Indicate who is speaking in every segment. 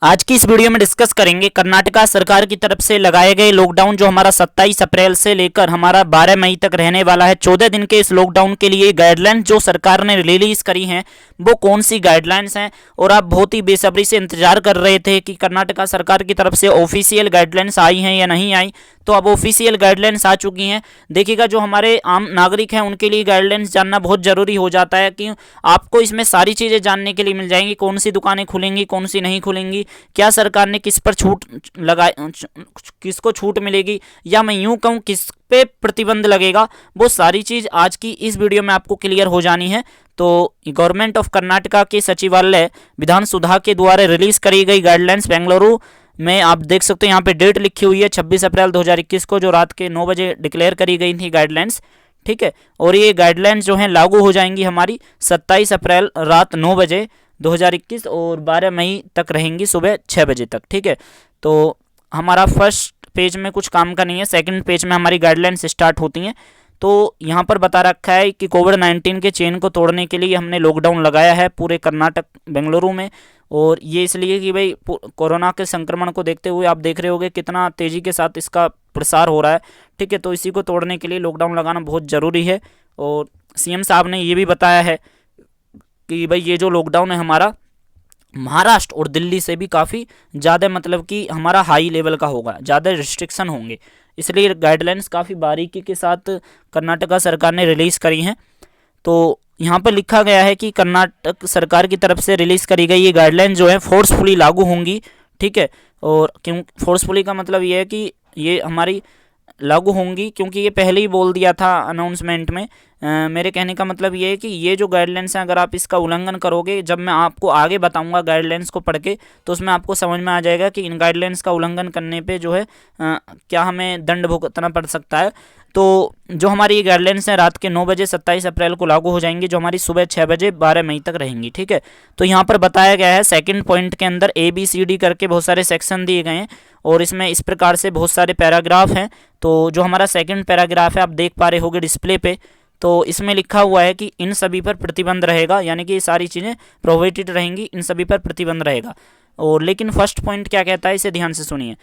Speaker 1: आज की इस वीडियो में डिस्कस करेंगे कर्नाटका सरकार की तरफ से लगाए गए लॉकडाउन जो हमारा 27 अप्रैल से लेकर हमारा 12 मई तक रहने वाला है। 14 दिन के इस लॉकडाउन के लिए गाइडलाइंस जो सरकार ने रिलीज करी हैं वो कौन सी गाइडलाइंस हैं, और आप बहुत ही बेसब्री से इंतजार कर रहे थे कि कर्नाटका सरकार की तरफ से ऑफिशियल गाइडलाइंस आई हैं या नहीं आई। तो अब ऑफिशियल गाइडलाइंस आ चुकी हैं। देखिएगा, जो हमारे आम नागरिक हैं उनके लिए गाइडलाइंस जानना बहुत ज़रूरी हो जाता है कि आपको इसमें सारी चीज़ें जानने के लिए मिल जाएंगी। कौन सी दुकानें खुलेंगी, कौन सी नहीं खुलेंगी, क्या सरकार ने किस पर छूट लगाई, किसको छूट मिलेगी, या मैं यूं कहूं किस पे प्रतिबंध लगेगा, वो सारी चीज़ आज की इस वीडियो में आपको क्लियर हो जानी है। तो गवर्नमेंट ऑफ कर्नाटका के सचिवालय विधान सुधा के द्वारा रिलीज करी गई गाइडलाइंस बेंगलुरु में आप देख सकते हो, यहाँ पे डेट लिखी हुई है 26 अप्रैल 2021 को, जो रात के 9 बजे डिक्लेयर करी गई थी गाइडलाइंस। ठीक है, और ये गाइडलाइंस जो हैं लागू हो जाएंगी हमारी 27 अप्रैल रात 9 बजे 2021 और 12 मई तक रहेंगी सुबह 6 बजे तक। ठीक है, तो हमारा फर्स्ट पेज में कुछ काम का नहीं है, सेकंड पेज में हमारी गाइडलाइंस स्टार्ट होती हैं। तो यहाँ पर बता रखा है कि कोविड-19 के चेन को तोड़ने के लिए हमने लॉकडाउन लगाया है पूरे कर्नाटक बेंगलुरु में, और ये इसलिए कि भाई कोरोना के संक्रमण को देखते हुए आप देख रहे होगे कितना तेज़ी के साथ इसका प्रसार हो रहा है। ठीक है, तो इसी को तोड़ने के लिए लॉकडाउन लगाना बहुत ज़रूरी है। और सीएम साहब ने ये भी बताया है कि भाई ये जो लॉकडाउन है हमारा महाराष्ट्र और दिल्ली से भी काफ़ी ज़्यादा मतलब कि हमारा हाई लेवल का होगा, ज़्यादा रिस्ट्रिक्शन होंगे, इसलिए गाइडलाइंस काफ़ी बारीकी के साथ कर्नाटका सरकार ने रिलीज़ करी हैं। तो यहाँ पर लिखा गया है कि कर्नाटक सरकार की तरफ से रिलीज़ करी गई ये गाइडलाइन जो है फोर्सफुली लागू होंगी। ठीक है, और क्यों फोर्सफुली का मतलब ये है कि ये हमारी लागू होंगी, क्योंकि ये पहले ही बोल दिया था अनाउंसमेंट में। मेरे कहने का मतलब ये है कि ये जो गाइडलाइंस हैं अगर आप इसका उल्लंघन करोगे, जब मैं आपको आगे बताऊंगा गाइडलाइंस को पढ़ के, तो उसमें आपको समझ में आ जाएगा कि इन गाइडलाइंस का उल्लंघन करने पे जो है क्या हमें दंड भुगतना पड़ सकता है। तो जो हमारी ये गाइडलाइंस हैं रात के 9 बजे 27 अप्रैल को लागू हो जाएंगी, जो हमारी सुबह 6 बजे 12 मई तक रहेंगी। ठीक है, तो यहाँ पर बताया गया है सेकंड पॉइंट के अंदर ABCD करके बहुत सारे सेक्शन दिए गए हैं, और इसमें इस प्रकार से बहुत सारे पैराग्राफ हैं। तो जो हमारा सेकंड पैराग्राफ है आप देख पा रहे होगे डिस्प्ले पे, तो इसमें लिखा हुआ है कि इन सभी पर प्रतिबंध रहेगा, यानी कि ये सारी चीज़ें प्रोहिबिटेड रहेंगी, इन सभी पर प्रतिबंध रहेगा। और लेकिन फर्स्ट पॉइंट क्या कहता है, इसे ध्यान से सुनिए।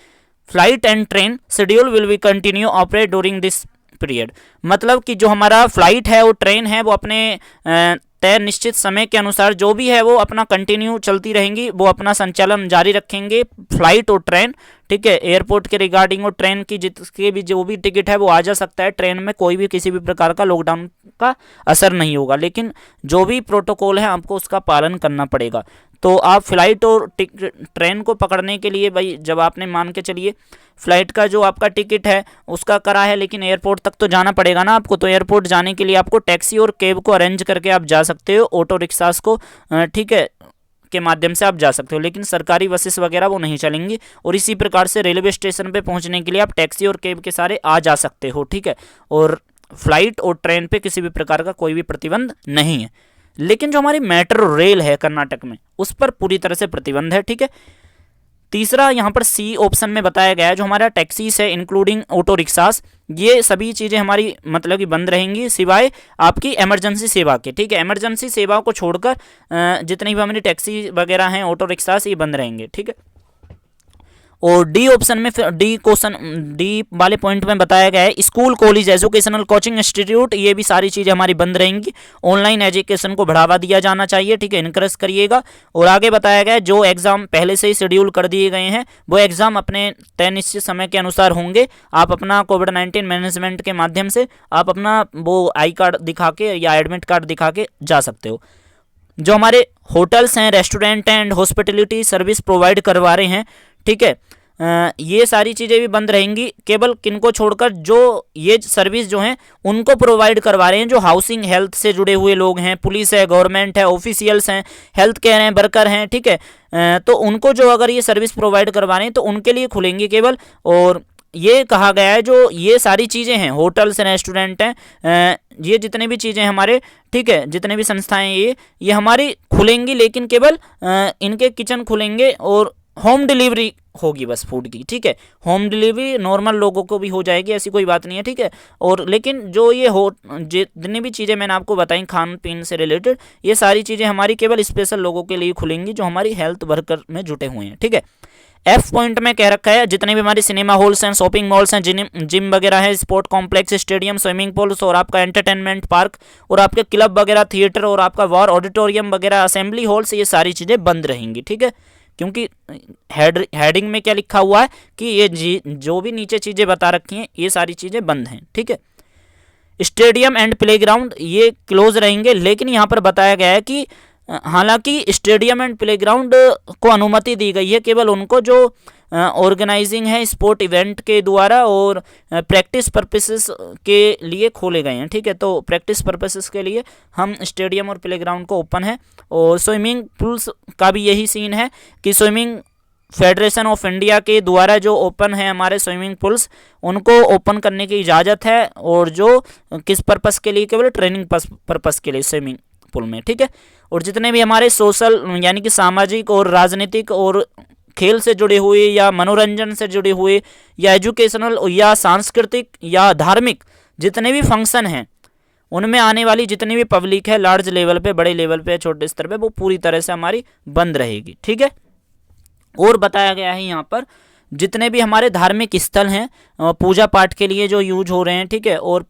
Speaker 1: Flight and train schedule will be continue operate during this period. मतलब कि जो हमारा फ्लाइट है और ट्रेन है वो अपने तय निश्चित समय के अनुसार जो भी है वो अपना कंटिन्यू चलती रहेंगी, वो अपना संचालन जारी रखेंगे, फ्लाइट और ट्रेन। ठीक है, एयरपोर्ट के रिगार्डिंग और ट्रेन की जिसके भी जो भी टिकट है वो आ जा सकता है। ट्रेन में कोई भी किसी भी प्रकार का लॉकडाउन का असर नहीं होगा, लेकिन जो भी प्रोटोकॉल है आपको उसका पालन करना पड़ेगा। तो आप फ्लाइट और ट्रेन को पकड़ने के लिए भाई जब आपने मान के चलिए फ्लाइट का जो आपका टिकट है उसका करा है, लेकिन एयरपोर्ट तक तो जाना पड़ेगा ना आपको। तो एयरपोर्ट जाने के लिए आपको टैक्सी और कैब को अरेंज करके आप जा सकते हो, ऑटो रिक्शास को ठीक है के माध्यम से आप जा सकते हो, लेकिन सरकारी बसेस वगैरह वो नहीं चलेंगी। और इसी प्रकार से रेलवे स्टेशन पे पहुंचने के लिए आप टैक्सी और कैब के सारे आ जा सकते हो। ठीक है, और फ्लाइट और ट्रेन पे किसी भी प्रकार का कोई भी प्रतिबंध नहीं है, लेकिन जो हमारी मेट्रो रेल है कर्नाटक में उस पर पूरी तरह से प्रतिबंध है। ठीक है, तीसरा यहाँ पर C ऑप्शन में बताया गया है जो हमारा टैक्सीज है इंक्लूडिंग ऑटो रिक्शास, ये सभी चीज़ें हमारी मतलब कि बंद रहेंगी सिवाय आपकी इमरजेंसी सेवा के। ठीक है, इमरजेंसी सेवा को छोड़कर जितनी भी हमारी टैक्सी वगैरह हैं, ऑटो रिक्शास, ये बंद रहेंगे। ठीक है, और डी ऑप्शन में फिर डी वाले पॉइंट में बताया गया है school, college, educational, coaching institute, ये भी सारी चीज़ें हमारी बंद रहेंगी। ऑनलाइन एजुकेशन को बढ़ावा दिया जाना चाहिए। ठीक है, इनकरेज करिएगा। और आगे बताया गया है जो एग्जाम पहले से ही शेड्यूल कर दिए गए हैं वो एग्जाम अपने तय निश्चित समय के अनुसार होंगे। आप अपना कोविड-19 मैनेजमेंट के माध्यम से आप अपना वो आई कार्ड दिखा के या एडमिट कार्ड दिखा के जा सकते हो। जो हमारे होटल्स हैं, restaurant and hospitality service provide करवा रहे हैं, ठीक है, ये सारी चीज़ें भी बंद रहेंगी, केवल किनको छोड़कर जो ये सर्विस जो हैं उनको प्रोवाइड करवा रहे हैं जो हाउसिंग हेल्थ से जुड़े हुए लोग हैं, पुलिस है, गवर्नमेंट है, ऑफिशियल्स हैं, हेल्थ केयर हैं, वर्कर हैं। ठीक है, तो उनको जो अगर ये सर्विस प्रोवाइड करवा रहे हैं तो उनके लिए खुलेंगी केवल। और ये कहा गया है जो ये सारी चीज़ें हैं, होटल्स, रेस्टोरेंट हैं, ये जितने भी चीज़ें हमारे, ठीक है, जितने भी संस्थाएं ये हमारी खुलेंगी, लेकिन केवल इनके किचन खुलेंगे और होम डिलीवरी होगी बस फूड की, ठीक है। होम डिलीवरी नॉर्मल लोगों को भी हो जाएगी, ऐसी कोई बात नहीं है, ठीक है। और लेकिन जो ये हो जितनी भी चीज़ें मैंने आपको बताई खान पीन से रिलेटेड, ये सारी चीज़ें हमारी केवल स्पेशल लोगों के लिए खुलेंगी जो हमारी हेल्थ वर्कर में जुटे हुए हैं, ठीक है। एफ पॉइंट में कह रखा है जितने भी हमारे सिनेमा हॉल्स हैं, शॉपिंग मॉल्स हैं, जिम वगैरह है, sport complex, stadium, swimming pools और आपका एंटरटेनमेंट पार्क और आपके क्लब वगैरह, थिएटर और आपका वॉर ऑडिटोरियम वगैरह, असेंबली हॉल्स, ये सारी चीज़ें बंद रहेंगी, ठीक है। क्योंकि हेडिंग में क्या लिखा हुआ है कि ये जो भी नीचे चीज़ें बता रखी हैं ये सारी चीज़ें बंद हैं, ठीक है। स्टेडियम एंड प्लेग्राउंड ये क्लोज रहेंगे, लेकिन यहाँ पर बताया गया है कि हालांकि स्टेडियम एंड प्लेग्राउंड को अनुमति दी गई है केवल उनको जो ऑर्गेनाइजिंग है स्पोर्ट इवेंट के द्वारा और प्रैक्टिस पर्पसेस के लिए खोले गए हैं, ठीक है। तो प्रैक्टिस पर्पसेस के लिए हम स्टेडियम और प्लेग्राउंड को ओपन है। और स्विमिंग पूल्स का भी यही सीन है कि स्विमिंग फेडरेशन ऑफ इंडिया के द्वारा जो ओपन है हमारे स्विमिंग पूल्स, उनको ओपन करने की इजाज़त है, और जो किस पर्पस के लिए, केवल ट्रेनिंग पर्पस के लिए स्विमिंग पूल में, ठीक है। और जितने भी हमारे सोशल यानी कि सामाजिक और राजनीतिक और खेल से जुड़े हुए या मनोरंजन से जुड़े हुए या एजुकेशनल या सांस्कृतिक या धार्मिक जितने भी फंक्शन हैं, उनमें आने वाली जितनी भी पब्लिक है लार्ज लेवल पे, बड़े लेवल पे, छोटे स्तर पे, वो पूरी तरह से हमारी बंद रहेगी, ठीक है। और बताया गया है यहाँ पर जितने भी हमारे धार्मिक स्थल हैं पूजा पाठ के लिए जो यूज हो रहे हैं, ठीक है, और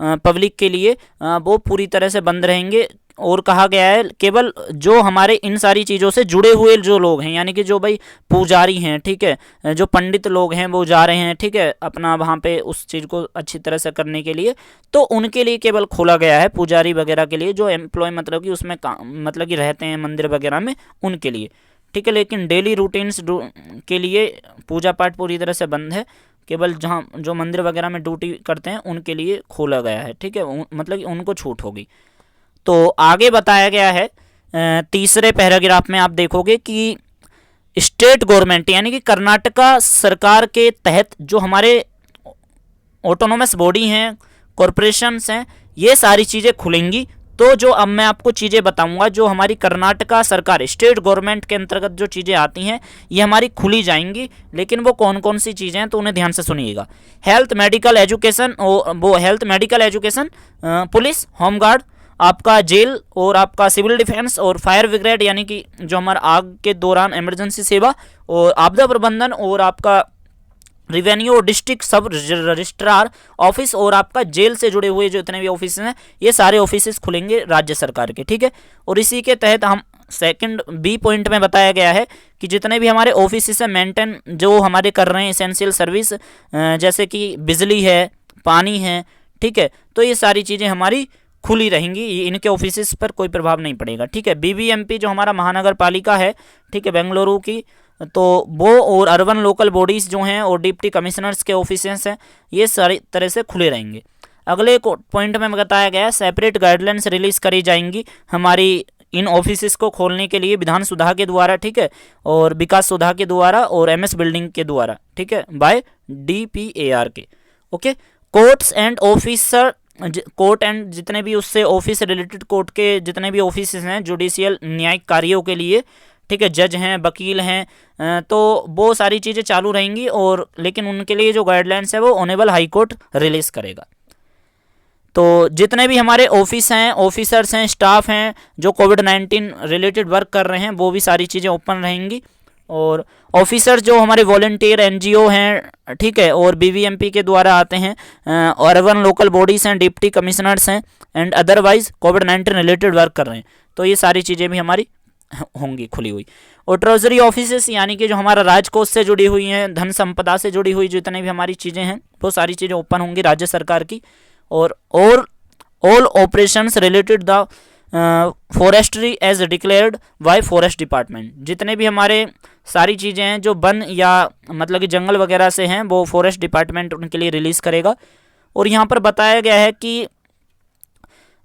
Speaker 1: पब्लिक के लिए वो पूरी तरह से बंद रहेंगे। और कहा गया है केवल जो हमारे इन सारी चीज़ों से जुड़े हुए जो लोग हैं, यानी कि जो भाई पुजारी हैं, ठीक है, जो पंडित लोग हैं वो जा रहे हैं, ठीक है, अपना वहाँ पे उस चीज़ को अच्छी तरह से करने के लिए, तो उनके लिए केवल खोला गया है। पुजारी वगैरह के लिए जो एम्प्लॉय मतलब कि उसमें मतलब कि रहते हैं मंदिर वगैरह में, उनके लिए, ठीक है। लेकिन डेली रूटीन्स के लिए पूजा पाठ पूरी तरह से बंद है, केवल जहाँ जो मंदिर वगैरह में ड्यूटी करते हैं उनके लिए खोला गया है, ठीक है, मतलब कि उनको छूट होगी। तो आगे बताया गया है तीसरे पैराग्राफ में आप देखोगे कि स्टेट गवर्नमेंट यानी कि कर्नाटका सरकार के तहत जो हमारे ऑटोनोमस बॉडी हैं, कॉरपोरेशंस हैं, ये सारी चीज़ें खुलेंगी। तो जो अब मैं आपको चीज़ें बताऊंगा जो हमारी कर्नाटका सरकार स्टेट गवर्नमेंट के अंतर्गत जो चीज़ें आती हैं ये हमारी खुली जाएंगी, लेकिन वो कौन कौन सी चीज़ें हैं तो उन्हें ध्यान से सुनिएगा। हेल्थ मेडिकल एजुकेशन, वो health medical education, police, home guard, आपका जेल और आपका सिविल डिफेंस और फायर ब्रिगेड यानी कि जो हमारा आग के दौरान इमरजेंसी सेवा और आपदा प्रबंधन और आपका रिवेन्यू और डिस्ट्रिक्ट सब रजिस्ट्रार ऑफिस और आपका जेल से जुड़े हुए जो इतने भी ऑफिस हैं ये सारे ऑफिस खुलेंगे राज्य सरकार के, ठीक है। और इसी के तहत हम सेकंड बी पॉइंट में बताया गया है कि जितने भी हमारे ऑफिस हैं मेंटेन जो हमारे कर रहे हैं एसेंशियल सर्विस, जैसे कि बिजली है, पानी है, ठीक है, तो ये सारी चीज़ें हमारी खुली रहेंगी, इनके ऑफिस पर कोई प्रभाव नहीं पड़ेगा, ठीक है। बीबीएमपी जो हमारा महानगर पालिका है, ठीक है, बेंगलुरु की, तो वो और अर्बन लोकल बॉडीज़ जो हैं और डिप्टी कमिश्नर्स के ऑफिस हैं ये सारी तरह से खुले रहेंगे। अगले पॉइंट में बताया गया सेपरेट गाइडलाइंस रिलीज़ करी जाएंगी हमारी इन ऑफिस को खोलने के लिए विधान सुधा के द्वारा, ठीक है, और विकास सुधा के द्वारा और एमएस बिल्डिंग के द्वारा, ठीक है, बाय DPAR के, okay. Courts and officer, court and जितने भी उससे ऑफिस रिलेटेड कोर्ट के जितने भी ऑफिस हैं जुडिशियल न्यायिक कार्यों के लिए, ठीक है, जज हैं, वकील हैं, तो वो सारी चीज़ें चालू रहेंगी। और लेकिन उनके लिए जो गाइडलाइंस है वो ऑनरेबल हाई कोर्ट रिलीज़ करेगा। तो जितने भी हमारे ऑफिस हैं, ऑफिसर्स हैं, स्टाफ हैं जो कोविड-19 रिलेटेड वर्क कर रहे हैं वो भी सारी चीज़ें ओपन रहेंगी। और ऑफिसर जो हमारे वॉलंटियर NGO हैं, ठीक है, और BBMP के द्वारा आते हैं, अर्बन लोकल बॉडीज़ हैं, डिप्टी कमिश्नर्स हैं and otherwise covid related work कर रहे हैं, तो ये सारी चीज़ें भी हमारी होंगी खुली हुई। और ट्रेजरी ऑफिस यानी कि जो हमारा राजकोष से जुड़ी हुई हैं, धन संपदा से जुड़ी हुई जितनी भी हमारी चीज़ें हैं वो सारी चीज़ें ओपन होंगी राज्य सरकार की। और all operations related the forestry as declared by forest department, जितने भी हमारे सारी चीज़ें हैं जो वन या मतलब कि जंगल वगैरह से हैं वो फॉरेस्ट डिपार्टमेंट उनके लिए रिलीज़ करेगा। और यहाँ पर बताया गया है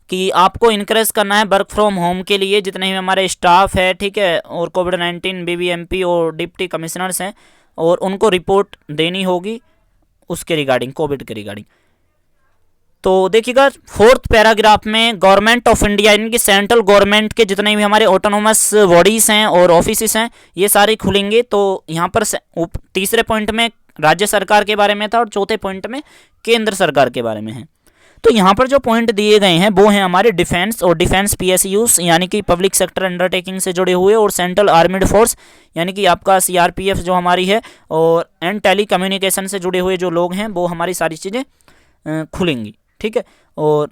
Speaker 1: कि आपको इनकरेज करना है वर्क फ्रॉम होम के लिए जितने भी हमारे स्टाफ है, ठीक है, और कोविड-19 BBMP और डिप्टी कमिश्नर्स हैं और उनको रिपोर्ट देनी होगी उसके रिगार्डिंग, कोविड के रिगार्डिंग। तो देखिएगा फोर्थ पैराग्राफ में गवर्नमेंट ऑफ इंडिया यानी कि सेंट्रल गवर्नमेंट के जितने भी हमारे ऑटोनोमस बॉडीज हैं और ऑफिस हैं ये सारे खुलेंगे। तो यहाँ पर तीसरे पॉइंट में राज्य सरकार के बारे में था और चौथे पॉइंट में केंद्र सरकार के बारे में है। तो यहाँ पर जो पॉइंट दिए गए हैं वो हैं हमारे डिफेंस और डिफेंस पीएसयूज यानी कि पब्लिक सेक्टर अंडरटेकिंग से जुड़े हुए, और सेंट्रल आर्मीड फोर्स यानी कि आपका सीआरपीएफ जो हमारी है, और एंड टेली कम्युनिकेशन से जुड़े हुए जो लोग हैं वो हमारी सारी चीज़ें खुलेंगी। ठीक है, और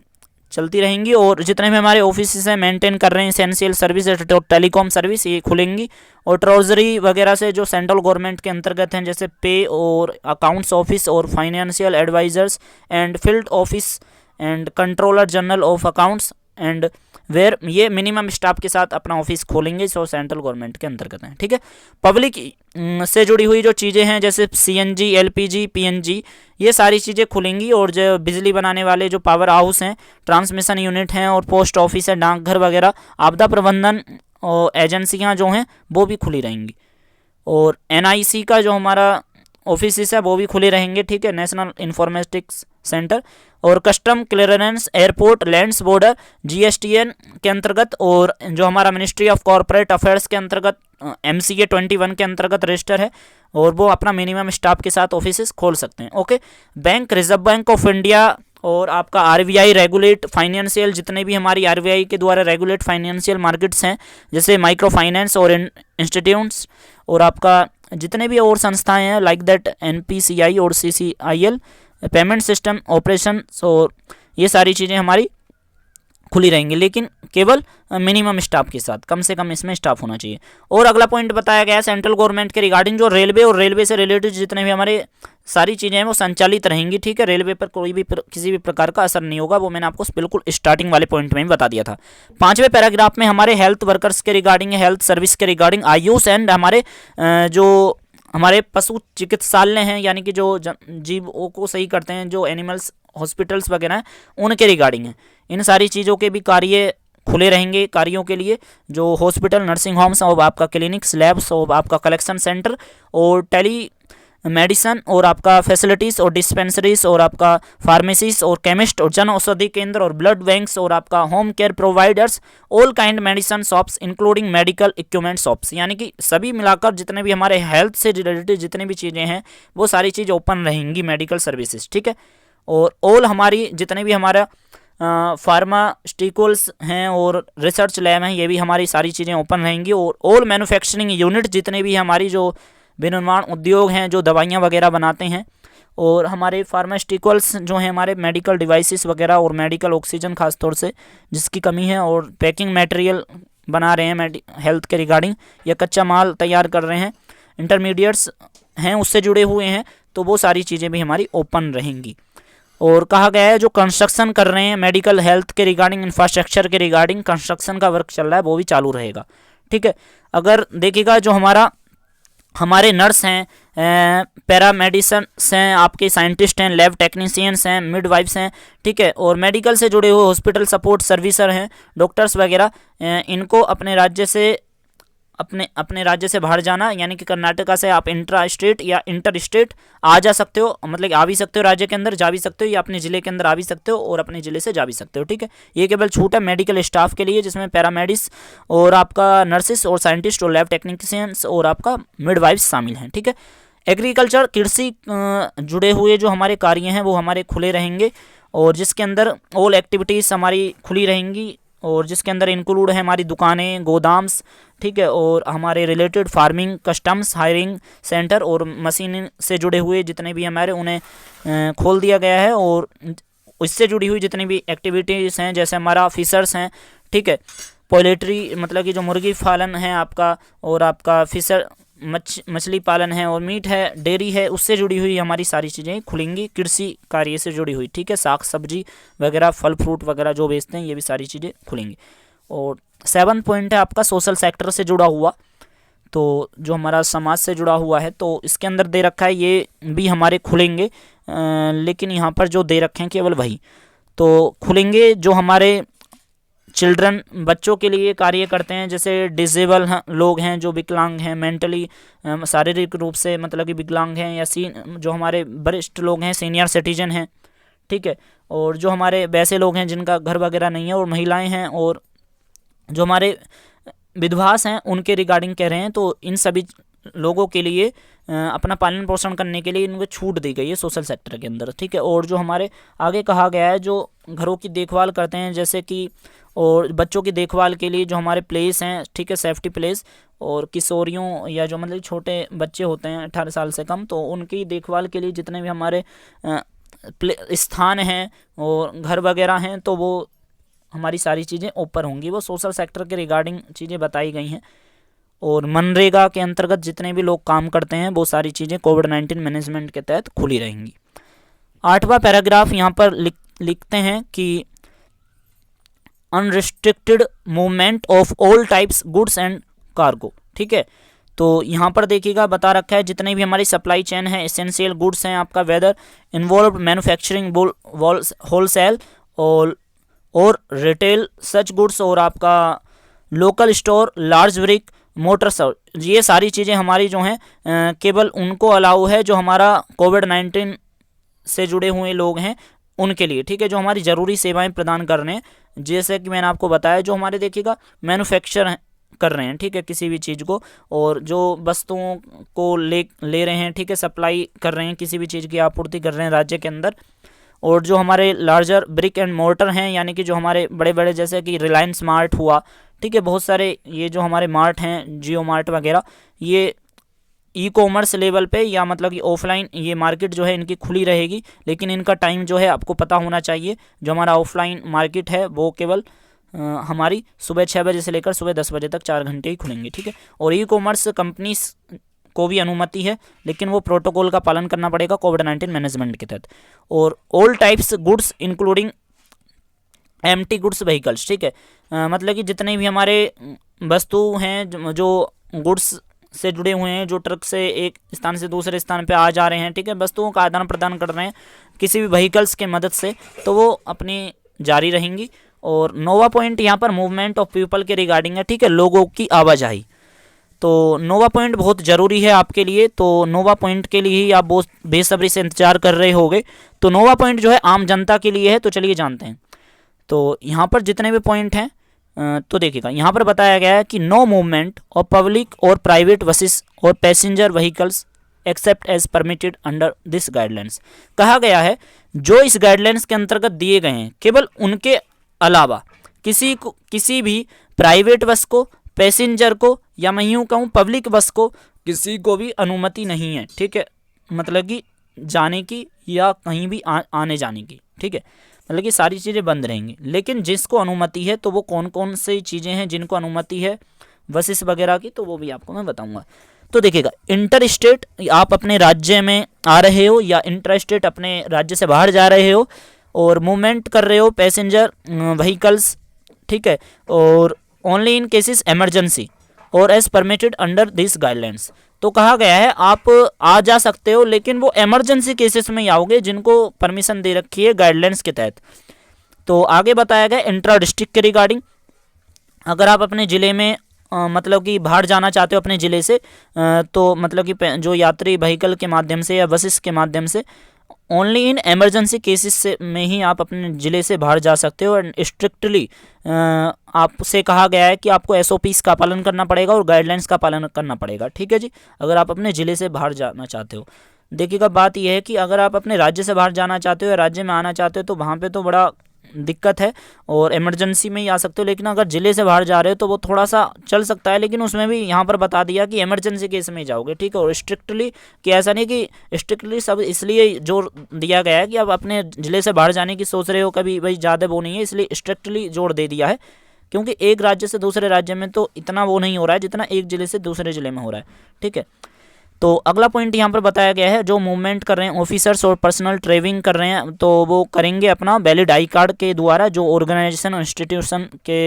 Speaker 1: चलती रहेंगी। और जितने भी हमारे ऑफिस हैं मेंटेन कर रहे हैं एसेंशियल सर्विस टेलीकॉम सर्विस ये खुलेंगी। और ट्रेजरी वगैरह से जो सेंट्रल गवर्नमेंट के अंतर्गत हैं जैसे पे और अकाउंट्स ऑफिस और financial advisers and field office and controller general of accounts and where ये मिनिमम स्टाफ के साथ अपना ऑफिस खोलेंगे जो सेंट्रल गवर्नमेंट के अंतर्गत हैं। ठीक है, पब्लिक से जुड़ी हुई जो चीज़ें हैं जैसे सीएनजी, एलपीजी, पीएनजी ये सारी चीज़ें खुलेंगी। और जो बिजली बनाने वाले जो पावर हाउस हैं, ट्रांसमिशन यूनिट हैं और पोस्ट ऑफिस है, डाकघर वगैरह, आपदा प्रबंधन और एजेंसियाँ जो हैं वो भी खुली रहेंगी। और एनआईसी का जो हमारा ऑफिस है वो भी खुले रहेंगे। ठीक है, नेशनल इंफॉर्मेटिक्स सेंटर और custom clearance, airport, lands border, GSTN के अंतर्गत, और जो हमारा मिनिस्ट्री ऑफ कॉर्पोरेट अफेयर्स के अंतर्गत MCA 21 के अंतर्गत रजिस्टर है और वो अपना मिनिमम स्टाफ के साथ ऑफिस खोल सकते हैं। Okay, bank, reserve bank of India और आपका RBI रेगुलेट फाइनेंशियल जितने भी हमारी RBI के द्वारा रेगुलेट फाइनेंशियल मार्केट्स हैं जैसे माइक्रो फाइनेंस और इंस्टीट्यूट्स, और आपका जितने भी और संस्थाएं हैं लाइक दैट NPCI और CCIL, पेमेंट सिस्टम ऑपरेशन, और ये सारी चीज़ें हमारी खुली रहेंगी, लेकिन केवल मिनिमम स्टाफ के साथ, कम से कम इसमें स्टाफ होना चाहिए। और अगला पॉइंट बताया गया है सेंट्रल गवर्नमेंट के रिगार्डिंग जो रेलवे और रेलवे से रिलेटेड जितने भी हमारे सारी चीज़ें हैं वो संचालित रहेंगी। ठीक है, रेलवे पर कोई भी किसी भी प्रकार का असर नहीं होगा, वो मैंने आपको बिल्कुल स्टार्टिंग वाले पॉइंट में ही बता दिया था। पांचवें पैराग्राफ में हमारे हेल्थ वर्कर्स के रिगार्डिंग, हेल्थ सर्विस के रिगार्डिंग, आयुष एंड हमारे जो हमारे पशु चिकित्सालय हैं यानी कि जो जीवों को सही करते हैं, जो एनिमल्स हॉस्पिटल्स वगैरह हैं उनके रिगार्डिंग है। इन सारी चीज़ों के भी कार्य खुले रहेंगे कार्यों के लिए, जो हॉस्पिटल, नर्सिंग होम्स और आपका क्लिनिक्स, लैब्स और आपका कलेक्शन सेंटर और टेली मेडिसन और आपका फैसिलिटीज़ और डिस्पेंसरीज और आपका फार्मेसीज और केमिस्ट और जन औषधि केंद्र और ब्लड बैंक्स और आपका home care providers, all kind medicine shops including medical equipment shops, यानी कि सभी मिलाकर जितने भी हमारे हेल्थ से रिलेटेड जितनी भी चीज़ें हैं वो सारी चीज़ ओपन रहेंगी, मेडिकल सर्विसेज। ठीक है, और ऑल हमारी जितने भी हमारा फार्मास्टिकल्स हैं और रिसर्च लैब हैं ये भी हमारी सारी चीज़ें ओपन रहेंगी। और ऑल मैन्युफैक्चरिंग यूनिट जितने भी हमारी जो विनिर्माण उद्योग हैं जो दवाइयाँ वगैरह बनाते हैं, और हमारे फार्मास्टिकल्स जो हैं हमारे मेडिकल डिवाइसेस वगैरह और मेडिकल ऑक्सीजन खासतौर से जिसकी कमी है, और पैकिंग मटेरियल बना रहे हैं हेल्थ के रिगार्डिंग या कच्चा माल तैयार कर रहे हैं, इंटरमीडिएट्स हैं उससे जुड़े हुए हैं, तो वो सारी चीज़ें भी हमारी ओपन रहेंगी। और कहा गया है जो कंस्ट्रक्शन कर रहे हैं मेडिकल हेल्थ के रिगार्डिंग, इंफ्रास्ट्रक्चर के रिगार्डिंग कंस्ट्रक्शन का वर्क चल रहा है वो भी चालू रहेगा। ठीक है, अगर देखिएगा जो हमारे नर्स हैं, पैरामेडिसन्स हैं, आपके साइंटिस्ट हैं, लैब टेक्नीशियंस हैं, मिडवाइफ्स हैं, ठीक है, और मेडिकल से जुड़े हुए हॉस्पिटल सपोर्ट सर्विसर हैं, डॉक्टर्स वगैरह, इनको अपने राज्य से बाहर जाना, यानी कि कर्नाटका से आप इंट्रा स्टेट या इंटर स्टेट आ जा सकते हो, मतलब आ भी सकते हो, राज्य के अंदर जा भी सकते हो या अपने ज़िले के अंदर आ भी सकते हो और अपने ज़िले से जा भी सकते हो। ठीक है, ये केवल छूट है मेडिकल स्टाफ के लिए जिसमें पैरामेडिक्स और आपका नर्सिस और साइंटिस्ट और लैब टेक्नीशियंस और आपका मिडवाइफ्स शामिल हैं। ठीक है, एग्रीकल्चर, कृषि जुड़े हुए जो हमारे कार्य हैं वो हमारे खुले रहेंगे, और जिसके अंदर ऑल एक्टिविटीज़ हमारी खुली रहेंगी, और जिसके अंदर इंक्लूड है हमारी दुकानें, गोदाम्स, ठीक है, और हमारे related farming, customs, hiring centre और मशीन से जुड़े हुए जितने भी हमारे उन्हें खोल दिया गया है, और इससे जुड़ी हुई जितनी भी एक्टिविटीज़ हैं जैसे हमारा फिशर्स हैं, ठीक है, पोल्ट्री मतलब कि जो मुर्गी पालन है आपका, और आपका फिशर मछली पालन है, और मीट है, डेयरी है, उससे जुड़ी हुई हमारी सारी चीज़ें खुलेंगी, कृषि कार्य से जुड़ी हुई। ठीक है, साग सब्जी वगैरह, फल फ्रूट वगैरह जो बेचते हैं ये भी सारी चीज़ें खुलेंगी। और 7 पॉइंट है आपका सोशल सेक्टर से जुड़ा हुआ, तो जो हमारा समाज से जुड़ा हुआ है तो इसके अंदर दे रखा है ये भी हमारे खुलेंगे, लेकिन यहाँ पर जो दे रखे हैं केवल वही तो खुलेंगे जो हमारे चिल्ड्रन बच्चों के लिए कार्य करते हैं, जैसे डिसेबल लोग हैं जो विकलांग हैं, मेंटली शारीरिक रूप से मतलब कि विकलांग हैं, या जो हमारे वरिष्ठ लोग हैं, सीनियर सिटीजन हैं, ठीक है, और जो हमारे वैसे लोग हैं जिनका घर वगैरह नहीं है, और महिलाएं हैं, और जो हमारे विधवास हैं उनके रिगार्डिंग कह रहे हैं। तो इन सभी लोगों के लिए अपना पालन पोषण करने के लिए इनको छूट दी गई है सोशल सेक्टर के अंदर, ठीक है। और जो हमारे आगे कहा गया है, जो घरों की देखभाल करते हैं जैसे कि, और बच्चों की देखभाल के लिए जो हमारे प्लेस हैं, ठीक है, सेफ्टी प्लेस, और किशोरियों या जो मतलब छोटे बच्चे होते हैं 18 साल से कम, तो उनकी देखभाल के लिए जितने भी हमारे स्थान हैं और घर वगैरह हैं, तो वो हमारी सारी चीज़ें ऊपर होंगी। वो सोशल सेक्टर के रिगार्डिंग चीज़ें बताई गई हैं। और मनरेगा के अंतर्गत जितने भी लोग काम करते हैं वो सारी चीज़ें कोविड-19 मैनेजमेंट के तहत खुली रहेंगी। 8वां पैराग्राफ यहाँ पर लिखते हैं कि unrestricted movement of all types goods and cargo, ठीक है। तो यहाँ पर देखिएगा बता रखा है जितने भी हमारी सप्लाई चेन है, एसेंशियल गुड्स हैं आपका, वेदर इन्वॉल्व मैन्युफैक्चरिंग, होलसेल और रिटेल सच गुड्स, और आपका local store, large brick, motor सब, ये सारी चीज़ें हमारी जो हैं केवल उनको अलाउ है जो हमारा कोविड-19 से जुड़े हुए लोग हैं उनके लिए, ठीक है, जो हमारी ज़रूरी सेवाएं प्रदान कर रहे हैं। जैसे कि मैंने आपको बताया, जो हमारे देखिएगा मैन्युफैक्चर कर रहे हैं, ठीक है, किसी भी चीज़ को, और जो वस्तुओं को ले रहे हैं, ठीक है, सप्लाई कर रहे हैं, किसी भी चीज़ की आपूर्ति कर रहे हैं राज्य के अंदर। और जो हमारे लार्जर ब्रिक एंड मोर्टर हैं, यानी कि जो हमारे बड़े बड़े जैसे कि रिलायंस मार्ट हुआ, ठीक है, बहुत सारे ये जो हमारे मार्ट हैं, जियो मार्ट वगैरह, ये ई कॉमर्स लेवल पे या मतलब कि ऑफलाइन ये मार्केट जो है इनकी खुली रहेगी, लेकिन इनका टाइम जो है आपको पता होना चाहिए। जो हमारा ऑफलाइन मार्केट है वो केवल हमारी सुबह 6 बजे से लेकर सुबह 10 बजे तक 4 घंटे ही खुलेंगे, ठीक है। और ई कॉमर्स कंपनी को भी अनुमति है, लेकिन वो प्रोटोकॉल का पालन करना पड़ेगा कोविड-19 मैनेजमेंट के तहत। और all types goods including empty goods vehicles, ठीक है, मतलब कि जितने भी हमारे वस्तु हैं जो गुड्स से जुड़े हुए हैं, जो ट्रक से एक स्थान से दूसरे स्थान पे आ जा रहे हैं, ठीक है, वस्तुओं का आदान प्रदान कर रहे हैं किसी भी व्हीकल्स के मदद से, तो वो अपनी जारी रहेंगी। और 9वां पॉइंट यहाँ पर मूवमेंट ऑफ पीपल के रिगार्डिंग है, ठीक है, लोगों की आवाजाही। तो 9वां पॉइंट बहुत ज़रूरी है आपके लिए, तो 9वां पॉइंट के लिए ही आप बहुत बेसब्री से इंतजार कर रहे होगे। तो 9वां पॉइंट जो है आम जनता के लिए है, तो चलिए जानते हैं। तो यहाँ पर जितने भी पॉइंट हैं तो देखिएगा, यहाँ पर बताया गया है कि नो मूवमेंट ऑफ पब्लिक और प्राइवेट बसेस और passenger vehicles except as permitted under this guidelines. कहा गया है जो इस गाइडलाइंस के अंतर्गत दिए गए हैं, केवल उनके अलावा किसी भी प्राइवेट बस को, पैसेंजर को, या मैं यूँ कहूँ पब्लिक बस को, किसी को भी अनुमति नहीं है, ठीक है, मतलब कि जाने की या कहीं भी आने जाने की, ठीक है, मतलब कि सारी चीज़ें बंद रहेंगी। लेकिन जिसको अनुमति है, तो वो कौन कौन सी चीज़ें हैं जिनको अनुमति है बसेस वगैरह की, तो वो भी आपको मैं बताऊंगा। तो देखिएगा, इंटर स्टेट आप अपने राज्य में आ रहे हो या इंटर स्टेट अपने राज्य से बाहर जा रहे हो और मूवमेंट कर रहे हो पैसेंजर व्हीकल्स, ठीक है, और ओनली इन केसेस इमरजेंसी और as permitted under this guidelines. तो कहा गया है आप आ जा सकते हो, लेकिन वो इमरजेंसी केसेस में ही आओगे जिनको परमिशन दे रखी है गाइडलाइंस के तहत। तो आगे बताया गया इंट्रा डिस्ट्रिक्ट के रिगार्डिंग, अगर आप अपने ज़िले में मतलब कि बाहर जाना चाहते हो अपने ज़िले से, तो मतलब कि जो यात्री व्हीकल के माध्यम से या बसेस के माध्यम से, ओनली इन इमरजेंसी केसेस से में ही आप अपने ज़िले से बाहर जा सकते हो। एंड स्ट्रिक्टली आपसे कहा गया है कि आपको SOPs का पालन करना पड़ेगा और गाइडलाइंस का पालन करना पड़ेगा, ठीक है जी, अगर आप अपने ज़िले से बाहर जाना चाहते हो। देखिएगा, बात यह है कि अगर आप अपने राज्य से बाहर जाना चाहते हो या राज्य में आना चाहते हो, तो वहाँ पे तो बड़ा दिक्कत है और इमरजेंसी में ही आ सकते हो। लेकिन अगर ज़िले से बाहर जा रहे हो तो वो थोड़ा सा चल सकता है, लेकिन उसमें भी यहाँ पर बता दिया कि इमरजेंसी केस में ही जाओगे, ठीक है। और स्ट्रिक्टली कि ऐसा नहीं कि स्ट्रिक्टली सब इसलिए जोर दिया गया है कि आप अपने ज़िले से बाहर जाने की सोच रहे हो, कभी भाई ज़्यादा वो नहीं है, इसलिए स्ट्रिक्टली जोर दे दिया है, क्योंकि एक राज्य से दूसरे राज्य में तो इतना वो नहीं हो रहा है जितना एक ज़िले से दूसरे ज़िले में हो रहा है, ठीक है। तो अगला पॉइंट यहाँ पर बताया गया है, जो मूवमेंट कर रहे हैं ऑफिसर्स और पर्सनल ट्रेविंग कर रहे हैं, तो वो करेंगे अपना वैलिड आई कार्ड के द्वारा जो ऑर्गेनाइजेशन इंस्टीट्यूशन के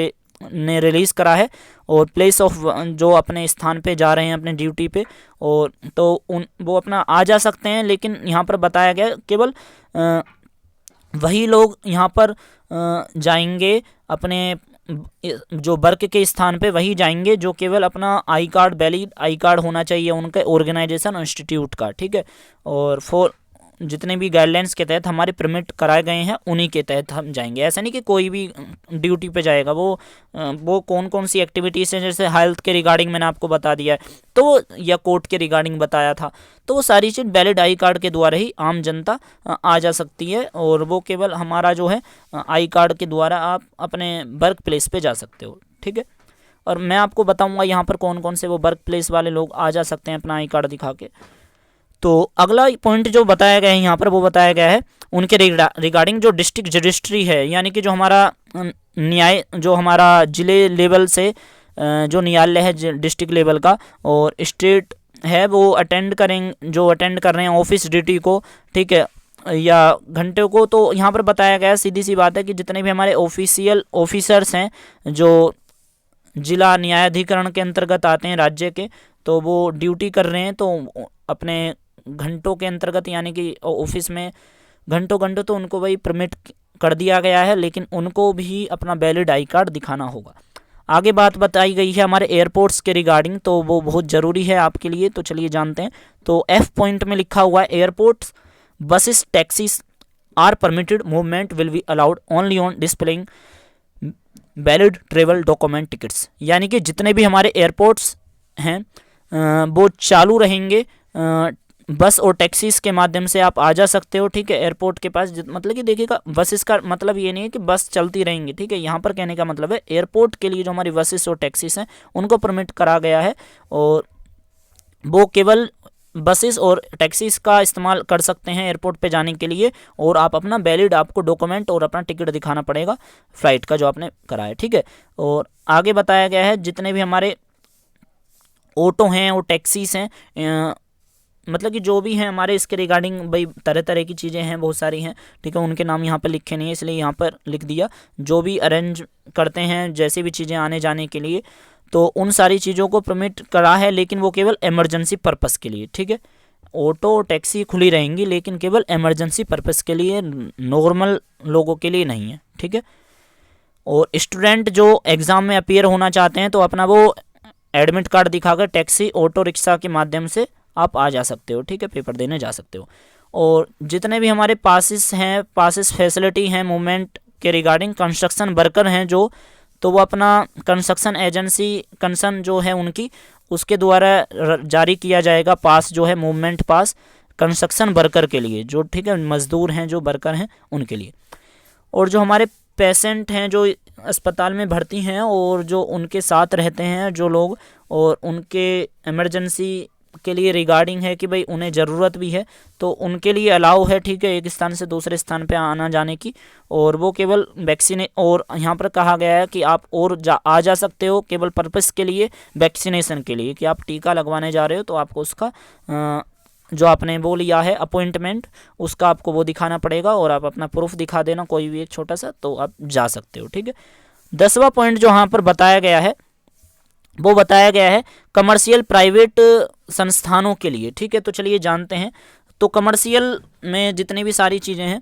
Speaker 1: ने रिलीज़ करा है, और प्लेस ऑफ जो अपने स्थान पे जा रहे हैं अपने ड्यूटी पे, और तो वो अपना आ जा सकते हैं। लेकिन यहाँ पर बताया गया केवल वही लोग यहाँ पर जाएंगे अपने जो वर्क के स्थान पे, वही जाएंगे जो केवल अपना I card, valid I card होना चाहिए उनके ऑर्गेनाइजेशन इंस्टीट्यूट का, ठीक है। और जितने भी गाइडलाइंस के तहत हमारे परमिट कराए गए हैं उन्हीं के तहत हम जाएंगे। ऐसा नहीं कि कोई भी ड्यूटी पे जाएगा। वो कौन कौन सी एक्टिविटीज़ हैं, जैसे हेल्थ के रिगार्डिंग मैंने आपको बता दिया है, तो या कोर्ट के रिगार्डिंग बताया था, तो वो सारी चीज़ वैलिड आई कार्ड के द्वारा ही आम जनता आ जा सकती है। और वो केवल हमारा जो है आई कार्ड के द्वारा आप अपने वर्क प्लेस पे जा सकते हो, ठीक है। और मैं आपको बताऊंगा यहाँ पर कौन कौन से वो वर्क प्लेस वाले लोग आ जा सकते हैं अपना आई कार्ड दिखा के। तो अगला पॉइंट जो बताया गया है यहाँ पर, वो बताया गया है उनके रिगार्डिंग जो डिस्ट्रिक्ट रजिस्ट्री है, यानी कि जो हमारा न्याय, जो हमारा जिले लेवल से जो न्यायालय है डिस्ट्रिक्ट लेवल का और स्टेट है, वो अटेंड कर रहे हैं ऑफिस ड्यूटी को, ठीक है, या घंटे को। तो यहाँ पर बताया गया है, सीधी सी बात है कि जितने भी हमारे ऑफिशियल ऑफिसर्स हैं जो जिला न्यायाधिकरण के अंतर्गत आते हैं राज्य के, तो वो ड्यूटी कर रहे हैं, तो अपने घंटों के अंतर्गत, यानी कि ऑफिस में घंटों तो उनको वही परमिट कर दिया गया है, लेकिन उनको भी अपना वैलिड आई कार्ड दिखाना होगा। आगे बात बताई गई है हमारे एयरपोर्ट्स के रिगार्डिंग, तो वो बहुत ज़रूरी है आपके लिए, तो चलिए जानते हैं। तो एफ पॉइंट में लिखा हुआ है, airports buses taxis are permitted movement will be allowed only on displaying valid travel document tickets. यानी कि जितने भी हमारे एयरपोर्ट्स हैं वो चालू रहेंगे, बस और टैक्सीज के माध्यम से आप आ जा सकते हो, ठीक है, एयरपोर्ट के पास। मतलब कि देखिएगा, बसेस का मतलब ये नहीं है कि बस चलती रहेंगी, ठीक है, यहाँ पर कहने का मतलब है एयरपोर्ट के लिए जो हमारी बसेस और टैक्सीज हैं उनको परमिट करा गया है, और वो केवल बसेस और टैक्सीज का इस्तेमाल कर सकते हैं एयरपोर्ट पे जाने के लिए, और आप अपना वैलिड आपको डॉक्यूमेंट और अपना टिकट दिखाना पड़ेगा फ़्लाइट का जो आपने कराया, ठीक है। और आगे बताया गया है जितने भी हमारे ऑटो हैं और टैक्सीज हैं, मतलब कि जो भी हैं हमारे इसके रिगार्डिंग, भाई तरह तरह की चीज़ें हैं, बहुत सारी हैं, ठीक है, उनके नाम यहाँ पर लिखे नहीं है इसलिए यहाँ पर लिख दिया। जो भी अरेंज करते हैं जैसे भी चीज़ें आने जाने के लिए, तो उन सारी चीज़ों को परमिट करा है, लेकिन वो केवल इमरजेंसी पर्पस के लिए, ठीक है। ऑटो टैक्सी खुली रहेंगी लेकिन केवल इमरजेंसी पर्पस के लिए, नॉर्मल लोगों के लिए नहीं है, ठीक है। और स्टूडेंट जो एग्ज़ाम में अपीयर होना चाहते हैं तो अपना वो एडमिट कार्ड दिखाकर टैक्सी ऑटो रिक्शा के माध्यम से आप आ जा सकते हो, ठीक है, पेपर देने जा सकते हो। और जितने भी हमारे पासिस हैं, पासिस फैसिलिटी हैं मूवमेंट के रिगार्डिंग, कंस्ट्रक्शन वर्कर हैं जो, तो वो अपना कंस्ट्रक्शन एजेंसी कंसर्न जो है उनकी, उसके द्वारा जारी किया जाएगा पास जो है, मूवमेंट पास कंस्ट्रक्शन वर्कर के लिए, जो, ठीक है, मजदूर हैं जो वर्कर हैं उनके लिए। और जो हमारे पेशेंट हैं जो अस्पताल में भर्ती हैं और जो उनके साथ रहते हैं जो लोग, और उनके इमरजेंसी के लिए रिगार्डिंग है कि भाई उन्हें ज़रूरत भी है, तो उनके लिए अलाउ है, ठीक है, एक स्थान से दूसरे स्थान पे आना जाने की। और वो केवल और यहाँ पर कहा गया है कि आप और आ जा सकते हो केवल पर्पस के लिए, वैक्सीनेशन के लिए, कि आप टीका लगवाने जा रहे हो तो आपको उसका जो आपने वो लिया है अपॉइंटमेंट, उसका आपको वो दिखाना पड़ेगा, और आप अपना प्रूफ दिखा देना कोई भी एक छोटा सा, तो आप जा सकते हो, ठीक है। 10वां पॉइंट जो यहाँ पर बताया गया है, वो बताया गया है कमर्शियल प्राइवेट संस्थानों के लिए, ठीक है। तो चलिए जानते हैं। तो कमर्शियल में जितनी भी सारी चीज़ें हैं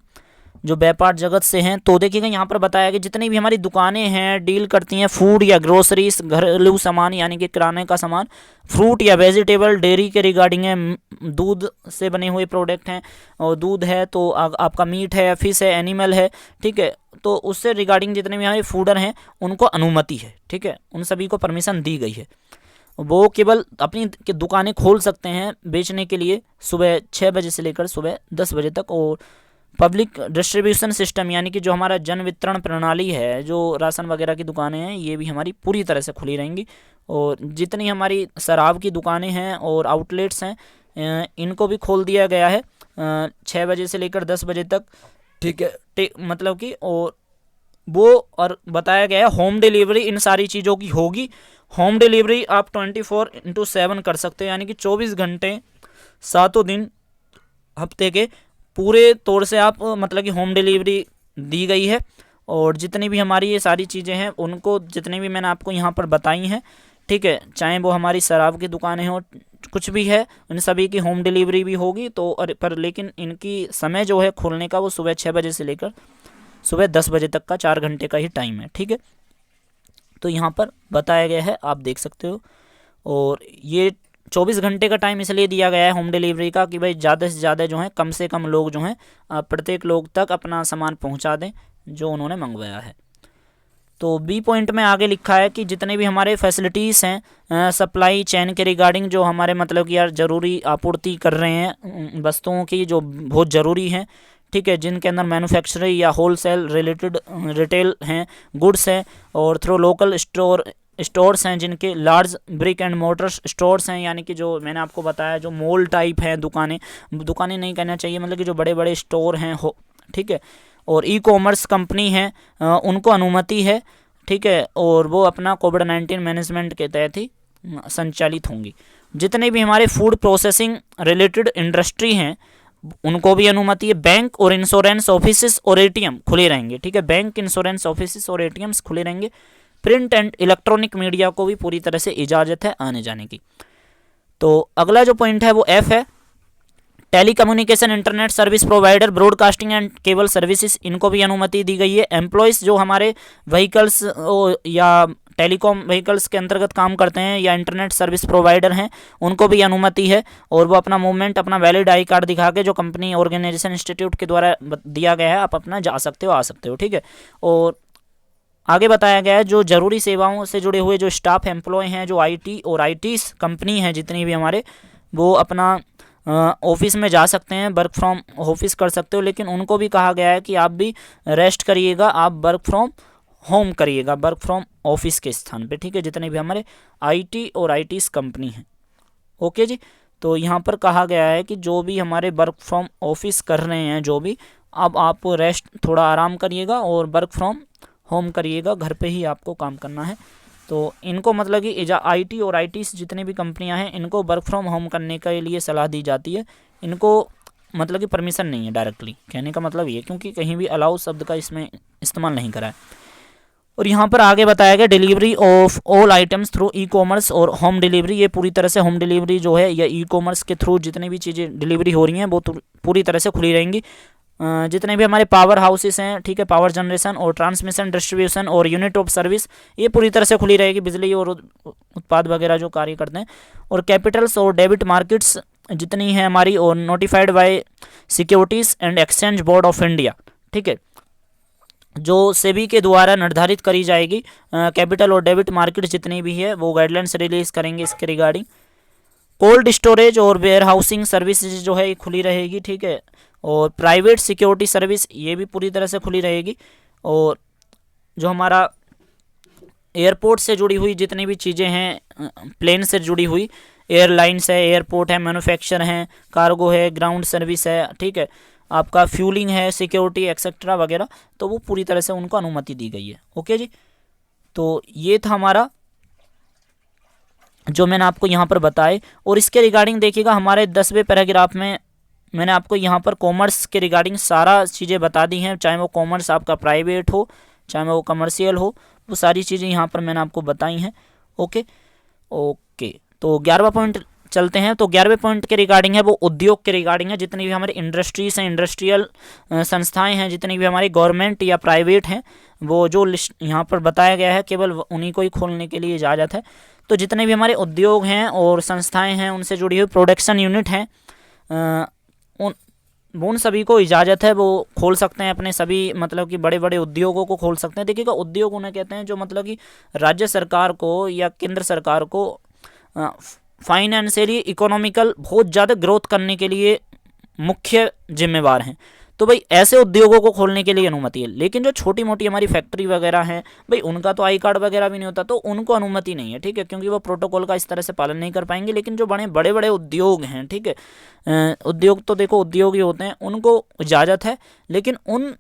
Speaker 1: जो व्यापार जगत से हैं, तो देखिएगा यहाँ पर बताया गया जितनी भी हमारी दुकानें हैं डील करती हैं फूड या ग्रोसरीज, घरेलू सामान यानी कि किराने का सामान, फ्रूट या वेजिटेबल, डेयरी के रिगार्डिंग है, दूध से बने हुए प्रोडक्ट हैं, और दूध है तो आपका मीट है, फिश है, एनिमल है, ठीक है, तो उससे रिगार्डिंग जितने भी हमारे फूडर हैं उनको अनुमति है, ठीक है, उन सभी को परमिशन दी गई है। वो केवल अपनी दुकानें खोल सकते हैं बेचने के लिए सुबह 6 बजे से लेकर सुबह 10 बजे तक। और पब्लिक डिस्ट्रीब्यूशन सिस्टम यानी कि जो हमारा जन वितरण प्रणाली है, जो राशन वगैरह की दुकानें हैं, ये भी हमारी पूरी तरह से खुली रहेंगी। और जितनी हमारी शराब की दुकानें हैं और आउटलेट्स हैं, इनको भी खोल दिया गया है 6 बजे से लेकर 10 बजे तक, ठीक है, मतलब कि और बताया गया है होम डिलीवरी इन सारी चीज़ों की होगी। होम डिलीवरी आप 24/7 कर सकते हो, यानी कि 24 घंटे 7 दिन हफ्ते के पूरे तौर से आप मतलब कि होम डिलीवरी दी गई है। और जितनी भी हमारी ये सारी चीज़ें हैं उनको, जितनी भी मैंने आपको यहाँ पर बताई हैं, ठीक है, चाहे वो हमारी शराब की दुकानें हो, कुछ भी है, इन सभी की होम डिलीवरी भी होगी। तो पर लेकिन इनकी समय जो है खोलने का वो सुबह 6 बजे से लेकर सुबह 10 बजे तक का 4 घंटे का ही टाइम है, ठीक है। तो यहाँ पर बताया गया है, आप देख सकते हो। और ये 24 घंटे का टाइम इसलिए दिया गया है होम डिलीवरी का कि भाई ज़्यादा से ज़्यादा जो है कम से कम लोग जो हैं प्रत्येक लोग तक अपना सामान पहुंचा दें जो उन्होंने मंगवाया है। तो बी पॉइंट में आगे लिखा है कि जितने भी हमारे फैसिलिटीज़ हैं सप्लाई चेन के रिगार्डिंग, जो हमारे मतलब कि यार ज़रूरी आपूर्ति कर रहे हैं वस्तुओं की जो बहुत ज़रूरी हैं, ठीक है, जिनके अंदर मैन्युफैक्चरिंग या होलसेल रिलेटेड रिटेल हैं, गुड्स हैं, और थ्रू लोकल स्टोर्स हैं जिनके large brick and Motors stores हैं, यानी कि जो मैंने आपको बताया जो मॉल टाइप हैं, दुकानें नहीं कहना चाहिए, मतलब कि जो बड़े बड़े स्टोर हैं हो, ठीक है, और ई कॉमर्स कंपनी है उनको अनुमति है, ठीक है, और वो अपना कोविड-19 मैनेजमेंट के तहत ही संचालित होंगी। जितने भी हमारे फूड प्रोसेसिंग रिलेटेड इंडस्ट्री हैं उनको भी अनुमति है। बैंक और इंश्योरेंस ऑफिसेस और एटीएम खुले रहेंगे, ठीक है, बैंक, इंश्योरेंस ऑफिसेस और एटीएम्स खुले रहेंगे। प्रिंट एंड इलेक्ट्रॉनिक मीडिया को भी पूरी तरह से इजाज़त है आने जाने की। तो अगला जो पॉइंट है वो एफ है, telecommunication internet service provider, broadcasting and cable services, इनको भी अनुमति दी गई है। एम्प्लॉयज़ जो हमारे व्हीकल्स या टेलीकॉम व्हीकल्स के अंतर्गत काम करते हैं या इंटरनेट सर्विस प्रोवाइडर हैं उनको भी अनुमति है, और वो अपना मूवमेंट अपना वैलिड आई कार्ड दिखा के जो कंपनी ऑर्गेनाइजेशन इंस्टीट्यूट के द्वारा दिया गया है आप अपना जा सकते हो, आ सकते हो, ठीक है। और आगे बताया गया है जो जरूरी सेवाओं से जुड़े हुए जो स्टाफ एम्प्लॉय हैं, जो आईटी और आईटीज कंपनी हैं जितनी भी हमारे, वो अपना ऑफिस में जा सकते हैं, वर्क फ्रॉम ऑफिस कर सकते हो, लेकिन उनको भी कहा गया है कि आप भी रेस्ट करिएगा, आप वर्क फ्रॉम होम करिएगा, वर्क फ्रॉम ऑफिस के स्थान पे, ठीक है, जितने भी हमारे आईटी और आईटीज कंपनी हैं। ओके जी, तो यहाँ पर कहा गया है कि जो भी हमारे वर्क फ्रॉम ऑफिस कर रहे हैं, जो भी, अब आप रेस्ट थोड़ा आराम करिएगा और वर्क फ्रॉम होम करिएगा, घर पे ही आपको काम करना है। तो इनको मतलब कि आईटी और आईटी जितनी भी कंपनियां हैं इनको वर्क फ्रॉम होम करने के लिए सलाह दी जाती है। इनको मतलब कि परमिशन नहीं है डायरेक्टली, कहने का मतलब ये, क्योंकि कहीं भी अलाउ शब्द का इसमें इस्तेमाल नहीं करा है। और यहाँ पर आगे बताया गया delivery of all items through e commerce और होम डिलीवरी, ये पूरी तरह से होम डिलीवरी जो है या ई कॉमर्स के थ्रू जितनी भी चीज़ें डिलीवरी हो रही हैं वो पूरी तरह से खुली रहेंगी। जितने भी हमारे पावर हाउसेस हैं, ठीक है, पावर जनरेशन और ट्रांसमिशन डिस्ट्रीब्यूशन और यूनिट ऑफ सर्विस, ये पूरी तरह से खुली रहेगी, बिजली और उत्पाद वगैरह जो कार्य करते हैं। और कैपिटल्स और डेबिट मार्केट्स जितनी हैं हमारी, और notified by securities and exchange board of India, ठीक है, जो सेबी के द्वारा निर्धारित करी जाएगी। कैपिटल और डेबिट मार्केट जितनी भी है वो गाइडलाइंस रिलीज करेंगे इसके रिगार्डिंग। कोल्ड स्टोरेज और वेयर हाउसिंग सर्विसेज जो है ये खुली रहेगी, ठीक है, और प्राइवेट सिक्योरिटी सर्विस ये भी पूरी तरह से खुली रहेगी। और जो हमारा एयरपोर्ट से जुड़ी हुई जितनी भी चीज़ें हैं, प्लेन से जुड़ी हुई, एयरलाइंस है, एयरपोर्ट है, मैन्युफैक्चर है, कार्गो है, ग्राउंड सर्विस है, ठीक है, आपका फ्यूलिंग है, सिक्योरिटी एक्सेट्रा वगैरह, तो वो पूरी तरह से उनको अनुमति दी गई है। ओके जी, तो ये था हमारा जो मैंने आपको यहाँ पर बताए। और इसके रिगार्डिंग देखिएगा हमारे 10वें पैराग्राफ में मैंने आपको यहाँ पर कॉमर्स के रिगार्डिंग सारा चीज़ें बता दी हैं, चाहे वो कॉमर्स आपका प्राइवेट हो, चाहे वो कमर्शियल हो, वो सारी चीज़ें यहाँ पर मैंने आपको बताई हैं। ओके ओके, तो 11वां पॉइंट चलते हैं। तो 11वें पॉइंट के रिगार्डिंग है वो उद्योग के रिगार्डिंग है, जितनी भी हमारी इंडस्ट्रीज हैं, इंडस्ट्रियल संस्थाएं हैं, जितनी भी हमारी गवर्नमेंट या प्राइवेट हैं, वो जो लिस्ट यहाँ पर बताया गया है केवल उन्हीं को ही खोलने के लिए इजाज़त है। तो जितने भी हमारे उद्योग हैं और संस्थाएं हैं उनसे जुड़ी हुई प्रोडक्शन यूनिट हैं, उन सभी को इजाज़त है, वो खोल सकते हैं अपने सभी मतलब कि बड़े बड़े उद्योगों को खोल सकते हैं। देखिएगा उद्योग उन्हें कहते हैं जो मतलब कि राज्य सरकार को या केंद्र सरकार को फाइनेंशियली इकोनॉमिकल बहुत ज़्यादा ग्रोथ करने के लिए मुख्य जिम्मेवार हैं। तो भाई ऐसे उद्योगों को खोलने के लिए अनुमति है। लेकिन जो छोटी मोटी हमारी फैक्ट्री वगैरह हैं भाई उनका तो आई कार्ड वगैरह भी नहीं होता, तो उनको अनुमति नहीं है, ठीक है, क्योंकि वो प्रोटोकॉल का इस तरह से पालन नहीं कर पाएंगे। लेकिन जो बड़े बड़े उद्योग हैं, ठीक है, उद्योग तो देखो उद्योग ही होते हैं, उनको इजाज़त है। लेकिन उन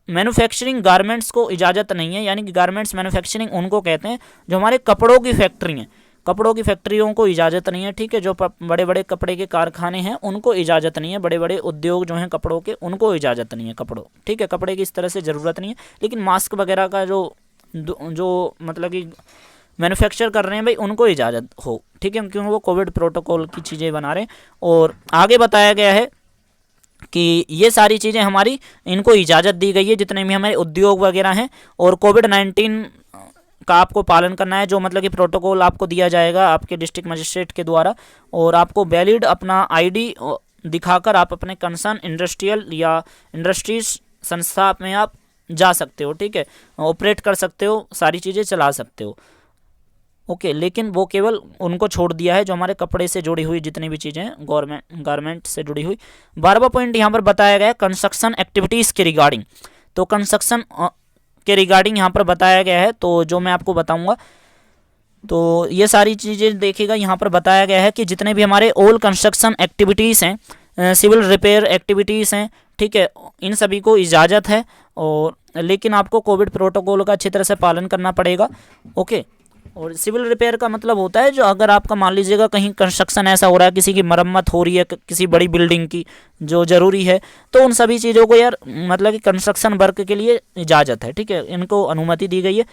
Speaker 1: मैन्युफैक्चरिंग गारमेंट्स को इजाज़त नहीं है, यानी कि गारमेंट्स मैन्युफैक्चरिंग उनको कहते हैं जो हमारे कपड़ों की फैक्ट्री हैं, कपड़ों की फैक्ट्रियों को इजाज़त नहीं है, ठीक है, जो बड़े बड़े कपड़े के कारखाने हैं उनको इजाज़त नहीं है, बड़े बड़े उद्योग जो हैं कपड़ों के उनको इजाज़त नहीं है कपड़ों, ठीक है, कपड़े की इस तरह से ज़रूरत नहीं है। लेकिन मास्क वगैरह का जो मतलब कि मैन्युफैक्चर कर रहे हैं भाई उनको इजाज़त हो, ठीक है, क्योंकि वो कोविड प्रोटोकॉल की चीज़ें बना रहे हैं। और आगे बताया गया है कि ये सारी चीज़ें हमारी इनको इजाज़त दी गई है जितने भी हमारे उद्योग वगैरह हैं। और कोविड-19 का आपको पालन करना है, जो मतलब कि प्रोटोकॉल आपको दिया जाएगा आपके डिस्ट्रिक्ट मजिस्ट्रेट के द्वारा, और आपको वैलिड अपना आईडी दिखाकर आप अपने कंसर्न इंडस्ट्रियल या इंडस्ट्रीज संस्था में आप जा सकते हो, ठीक है, ऑपरेट कर सकते हो, सारी चीज़ें चला सकते हो। ओके, लेकिन वो केवल उनको छोड़ दिया है जो हमारे कपड़े से जुड़ी हुई जितनी भी चीज़ें हैं, गारमेंट से जुड़ी हुई। 12वां पॉइंट यहाँ पर बताया गया है कंस्ट्रक्शन एक्टिविटीज़ के रिगार्डिंग। तो कंस्ट्रक्शन के रिगार्डिंग यहाँ पर बताया गया है, तो जो मैं आपको बताऊँगा, तो ये सारी चीज़ें देखिएगा। यहाँ पर बताया गया है कि जितने भी हमारे ऑल कंस्ट्रक्शन एक्टिविटीज़ हैं, सिविल रिपेयर एक्टिविटीज़ हैं, ठीक है, इन सभी को इजाज़त है, और लेकिन आपको कोविड प्रोटोकॉल का अच्छी तरह से पालन करना पड़ेगा। ओके, और सिविल रिपेयर का मतलब होता है जो अगर आपका मान लीजिएगा कहीं कंस्ट्रक्शन ऐसा हो रहा है, किसी की मरम्मत हो रही है किसी बड़ी बिल्डिंग की जो ज़रूरी है, तो उन सभी चीज़ों को यार मतलब कि कंस्ट्रक्शन वर्क के लिए इजाज़त है, ठीक है, इनको अनुमति दी गई है,